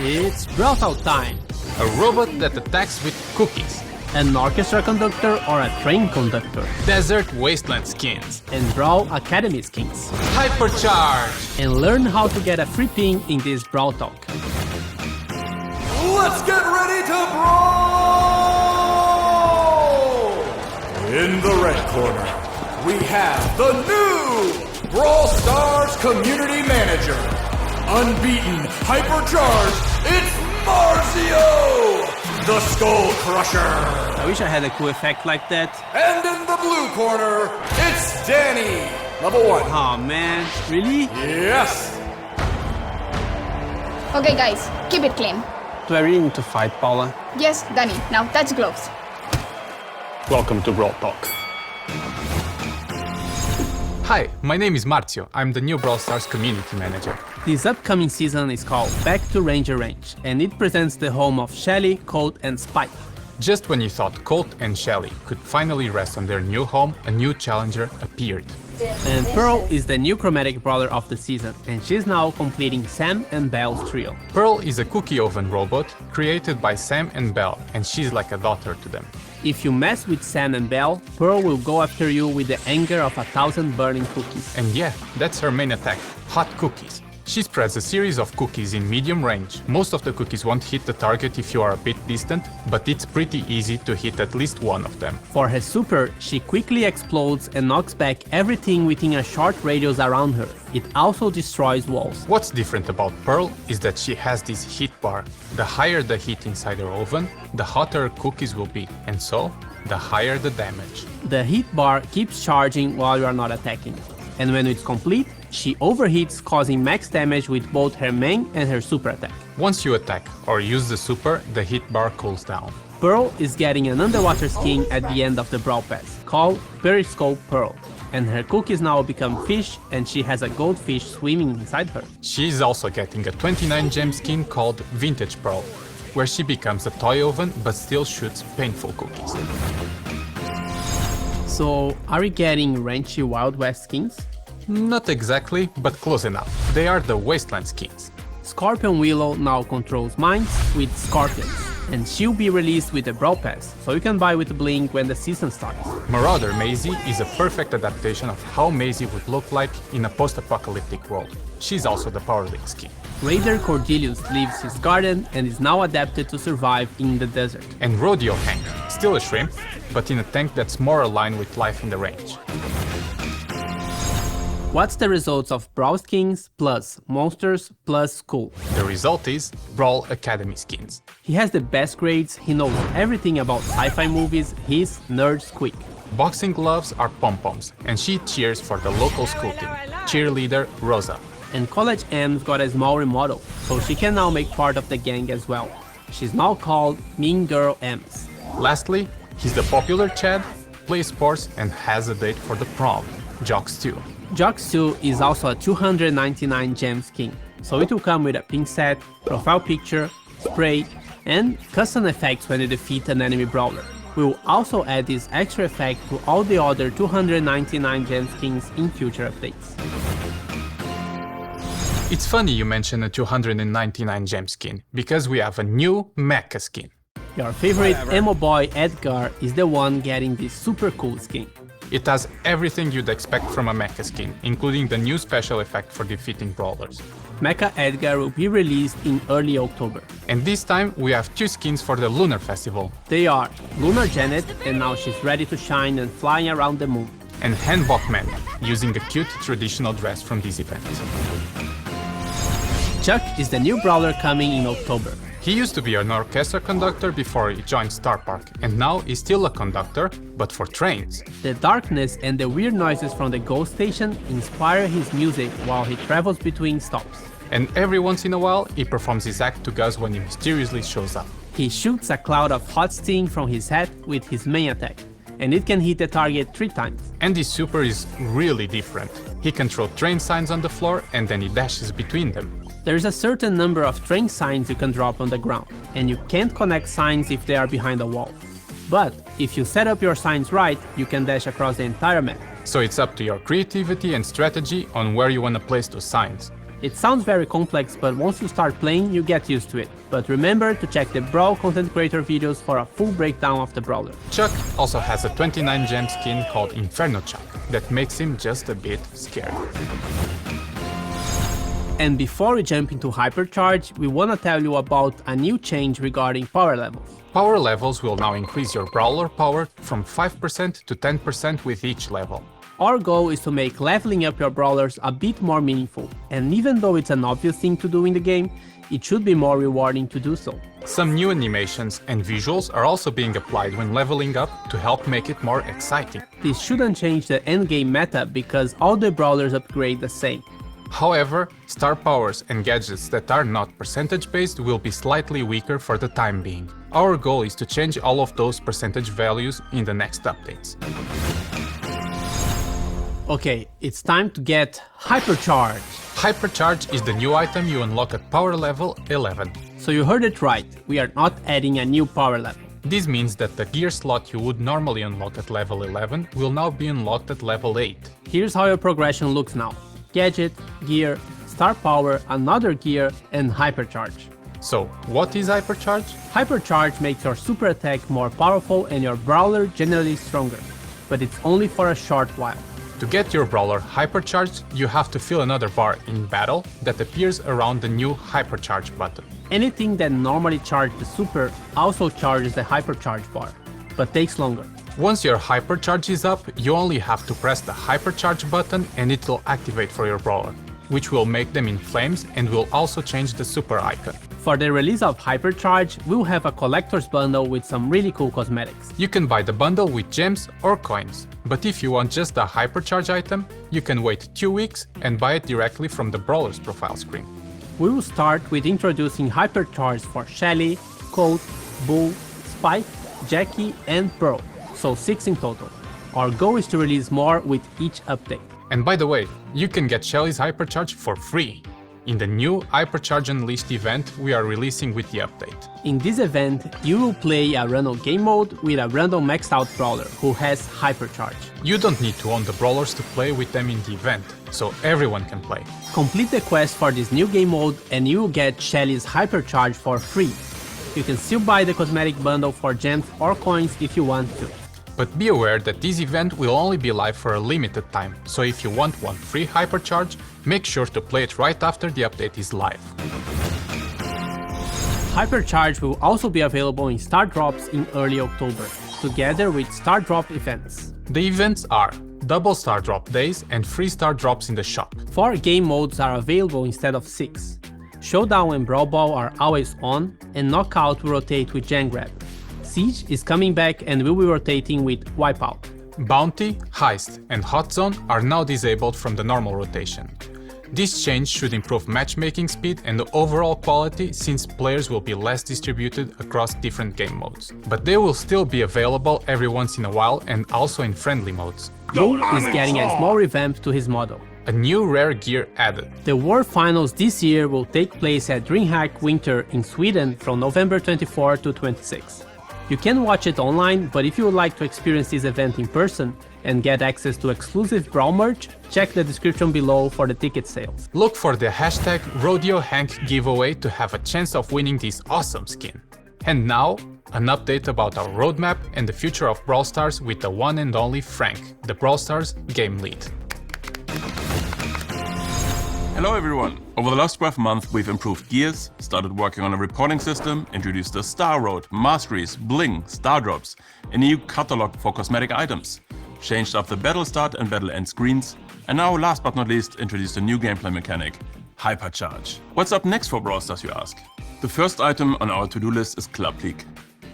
It's Brawl time! A robot that attacks with cookies. An orchestra conductor or a train conductor. Desert wasteland skins. And Brawl Academy skins. Hypercharge! And learn how to get a free pin in this Brawl Talk. Let's get ready to brawl! In the red corner, we have the new Brawl Stars Community Manager. Unbeaten, hypercharged, it's Marzio, the Skull Crusher. I wish I had a cool effect like that. And in the blue corner, it's Danny, level 1. Oh man, really? Yes! Okay guys, keep it clean. Do I really need to fight, Paula? Yes, Danny, now touch gloves. Welcome to Brawl Talk. Hi, my name is Marzio. I'm the new Brawl Stars Community Manager. This upcoming season is called Back to Ranger Range, and it presents the home of Shelly, Colt, and Spike. Just when you thought Colt and Shelly could finally rest on their new home, a new challenger appeared. And Pearl is the new chromatic brawler of the season, and she's now completing Sam and Belle's trio. Pearl is a cookie oven robot created by Sam and Belle, and she's like a daughter to them. If you mess with Sam and Belle, Pearl will go after you with the anger of 1,000 burning cookies. And yeah, that's her main attack, hot cookies. She spreads a series of cookies in medium range. Most of the cookies won't hit the target if you are a bit distant, but it's pretty easy to hit at least one of them. For her super, she quickly explodes and knocks back everything within a short radius around her. It also destroys walls. What's different about Pearl is that she has this heat bar. The higher the heat inside her oven, the hotter her cookies will be, and so, the higher the damage. The heat bar keeps charging while you are not attacking. And when it's complete, she overheats, causing max damage with both her main and her super attack. Once you attack or use the super, the heat bar cools down. Pearl is getting an underwater skin at the end of the Brawl Pass, called Periscope Pearl. And her cookies now become fish, and she has a goldfish swimming inside her. She is also getting a 29 gem skin called Vintage Pearl, where she becomes a toy oven but still shoots painful cookies. So, are we getting Ranchy Wild West skins? Not exactly, but close enough. They are the Wasteland skins. Scorpion Willow now controls mines with scorpions, and she'll be released with the Brawl Pass, so you can buy with Blink when the season starts. Marauder Maisie is a perfect adaptation of how Maisie would look like in a post-apocalyptic world. She's also the Power League skin. Raider Cordelius leaves his garden and is now adapted to survive in the desert. And Rodeo Hank, still a shrimp, but in a tank that's more aligned with life in the range. What's the results of Brawl skins plus monsters plus school? The result is Brawl Academy skins. He has the best grades, he knows everything about sci-fi movies, he's nerd squeak. Boxing gloves are pom-poms, and she cheers for the local school team, cheerleader Rosa. And College M's got a small remodel, so she can now make part of the gang as well. She's now called Mean Girl M's. Lastly, he's the popular Chad, plays sports and has a date for the prom, Jocks 2. Jocks 2 is also a 299 gem skin, so it will come with a pin set, profile picture, spray, and custom effects when you defeat an enemy brawler. We will also add this extra effect to all the other 299 gem skins in future updates. It's funny you mention a 299 gem skin, because we have a new mecha skin. Your favorite emo boy Edgar is the one getting this super cool skin. It has everything you'd expect from a mecha skin, including the new special effect for defeating brawlers. Mecha Edgar will be released in early October. And this time we have two skins for the Lunar Festival. They are Lunar Janet, and now she's ready to shine and flying around the moon. And Hanbok Man, using a cute traditional dress from this event. Chuck is the new brawler coming in October. He used to be an orchestra conductor before he joined Star Park, and now he's still a conductor, but for trains. The darkness and the weird noises from the ghost station inspire his music while he travels between stops. And every once in a while, he performs his act to Gus when he mysteriously shows up. He shoots a cloud of hot steam from his head with his main attack, and it can hit the target 3 times. And his super is really different. He can throw train signs on the floor and then he dashes between them. There's a certain number of train signs you can drop on the ground, and you can't connect signs if they are behind a wall. But if you set up your signs right, you can dash across the entire map. So it's up to your creativity and strategy on where you want to place those signs. It sounds very complex, but once you start playing, you get used to it. But remember to check the Brawl content creator videos for a full breakdown of the brawler. Chuck also has a 29 gem skin called Inferno Chuck that makes him just a bit scary. And before we jump into Hypercharge, we wanna tell you about a new change regarding power levels. Power levels will now increase your brawler power from 5% to 10% with each level. Our goal is to make leveling up your brawlers a bit more meaningful, and even though it's an obvious thing to do in the game, it should be more rewarding to do so. Some new animations and visuals are also being applied when leveling up to help make it more exciting. This shouldn't change the endgame meta because all the brawlers upgrade the same. However, star powers and gadgets that are not percentage based will be slightly weaker for the time being. Our goal is to change all of those percentage values in the next updates. Okay, it's time to get Hypercharge. Hypercharge is the new item you unlock at power level 11. So you heard it right, we are not adding a new power level. This means that the gear slot you would normally unlock at level 11 will now be unlocked at level 8. Here's how your progression looks now. Gadget, gear, star power, another gear, and Hypercharge. So, what is Hypercharge? Hypercharge makes your super attack more powerful and your brawler generally stronger, but it's only for a short while. To get your brawler hypercharged, you have to fill another bar in battle that appears around the new Hypercharge button. Anything that normally charges the super also charges the Hypercharge bar, but takes longer. Once your Hypercharge is up, you only have to press the Hypercharge button and it will activate for your brawler, which will make them in flames and will also change the super icon. For the release of Hypercharge, we'll have a collector's bundle with some really cool cosmetics. You can buy the bundle with gems or coins, but if you want just the Hypercharge item, you can wait 2 weeks and buy it directly from the brawler's profile screen. We will start with introducing Hypercharge for Shelly, Colt, Bull, Spike, Jackie, and Pearl, so 6 in total. Our goal is to release more with each update. And by the way, you can get Shelly's Hypercharge for free in the new Hypercharge Unleashed event we are releasing with the update. In this event, you will play a random game mode with a random maxed out brawler who has Hypercharge. You don't need to own the brawlers to play with them in the event, so everyone can play. Complete the quest for this new game mode and you will get Shelly's Hypercharge for free. You can still buy the cosmetic bundle for gems or coins if you want to. But be aware that this event will only be live for a limited time, so if you want one free Hypercharge, make sure to play it right after the update is live. Hypercharge will also be available in Star Drops in early October, together with Star Drop events. The events are double Star Drop days and free Star Drops in the shop. 4 game modes are available instead of 6. Showdown and Brawl Ball are always on, and Knockout will rotate with Gen Grab. Siege is coming back and will be rotating with Wipeout. Bounty, Heist, and Hot Zone are now disabled from the normal rotation. This change should improve matchmaking speed and the overall quality since players will be less distributed across different game modes. But they will still be available every once in a while and also in friendly modes. Bull is getting a small revamp to his model. A new rare gear added. The World Finals this year will take place at DreamHack Winter in Sweden from November 24 to 26. You can watch it online, but if you would like to experience this event in person and get access to exclusive Brawl merch, check the description below for the ticket sales. Look for the hashtag RodeoHank giveaway to have a chance of winning this awesome skin. And now, an update about our roadmap and the future of Brawl Stars with the one and only Frank, the Brawl Stars game lead. Hello everyone! Over the last 12 months we've improved gears, started working on a reporting system, introduced the Star Road, Masteries, Bling, Star Drops, a new catalog for cosmetic items, changed up the battle start and battle end screens, and now last but not least introduced a new gameplay mechanic, Hypercharge. What's up next for Brawl Stars, you ask? The first item on our to-do list is Club League.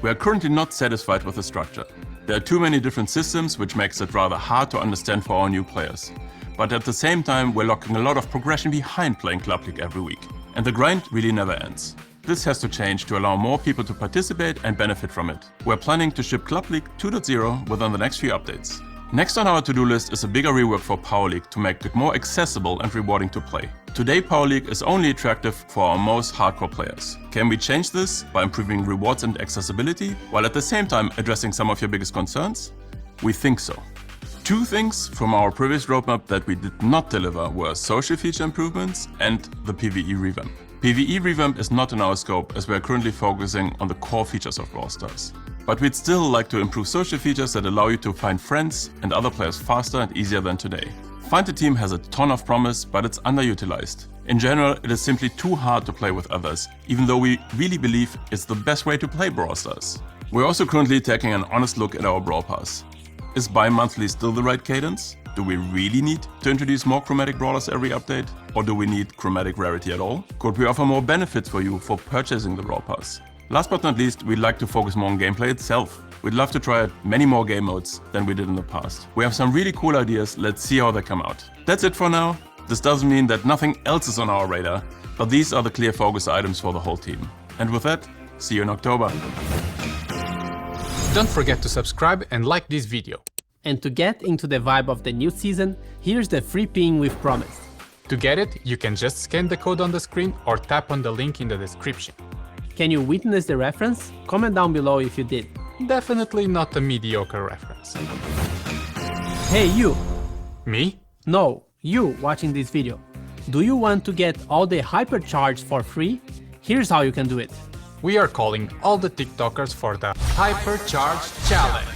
We are currently not satisfied with the structure. There are too many different systems which makes it rather hard to understand for our new players. But at the same time, we're locking a lot of progression behind playing Club League every week. And the grind really never ends. This has to change to allow more people to participate and benefit from it. We're planning to ship Club League 2.0 within the next few updates. Next on our to-do list is a bigger rework for Power League to make it more accessible and rewarding to play. Today Power League is only attractive for our most hardcore players. Can we change this by improving rewards and accessibility, while at the same time addressing some of your biggest concerns? We think so. Two things from our previous roadmap that we did not deliver were social feature improvements and the PvE revamp. PvE revamp is not in our scope as we are currently focusing on the core features of Brawl Stars. But we'd still like to improve social features that allow you to find friends and other players faster and easier than today. Find a Team has a ton of promise, but it's underutilized. In general, it is simply too hard to play with others, even though we really believe it's the best way to play Brawl Stars. We're also currently taking an honest look at our Brawl Pass. Is bi-monthly still the right cadence? Do we really need to introduce more chromatic brawlers every update? Or do we need chromatic rarity at all? Could we offer more benefits for you for purchasing the Brawl Pass? Last but not least, we'd like to focus more on gameplay itself. We'd love to try out many more game modes than we did in the past. We have some really cool ideas, let's see how they come out. That's it for now. This doesn't mean that nothing else is on our radar, but these are the clear focus items for the whole team. And with that, see you in October. Don't forget to subscribe and like this video. And to get into the vibe of the new season, here's the free pin we've promised. To get it, you can just scan the code on the screen or tap on the link in the description. Can you witness the reference? Comment down below if you did. Definitely not a mediocre reference. Hey you! Me? No, you watching this video. Do you want to get all the hypercharge for free? Here's how you can do it. We are calling all the TikTokers for the Hypercharge Challenge.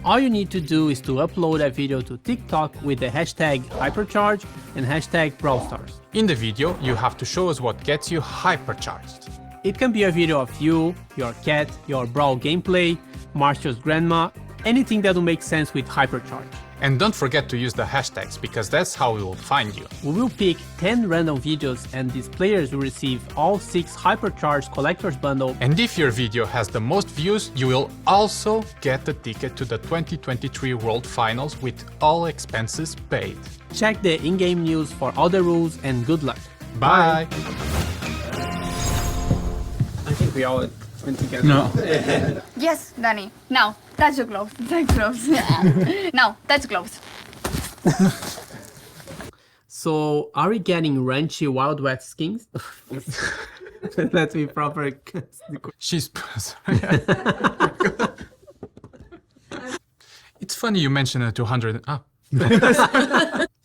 All you need to do is to upload a video to TikTok with the hashtag hypercharge and hashtag BrawlStars. In the video, you have to show us what gets you hypercharged. It can be a video of you, your cat, your Brawl gameplay, Marcia's grandma, anything that will make sense with hypercharge. And don't forget to use the hashtags, because that's how we will find you. We will pick 10 random videos and these players will receive all 6 hypercharged collector's bundle. And if your video has the most views, you will also get the ticket to the 2023 World Finals with all expenses paid. Check the in-game news for all the rules and good luck. Bye! I think we all went together. No. Yes, Danny. Now, touch the gloves. Touch gloves. Now, touch gloves. So, are we getting Ranchy Wild West skins? Let's be proper. She's... It's funny you mentioned a 200...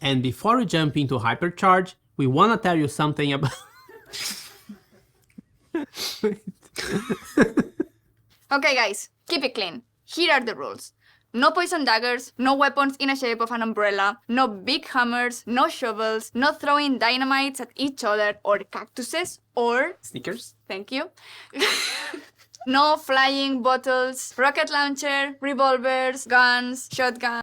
And before we jump into hypercharge, we want to tell you something about... Okay, guys, keep it clean. Here are the rules. No poison daggers, no weapons in the shape of an umbrella, no big hammers, no shovels, no throwing dynamites at each other or cactuses or... Sneakers? Thank you. No flying bottles, rocket launcher, revolvers, guns, shotguns.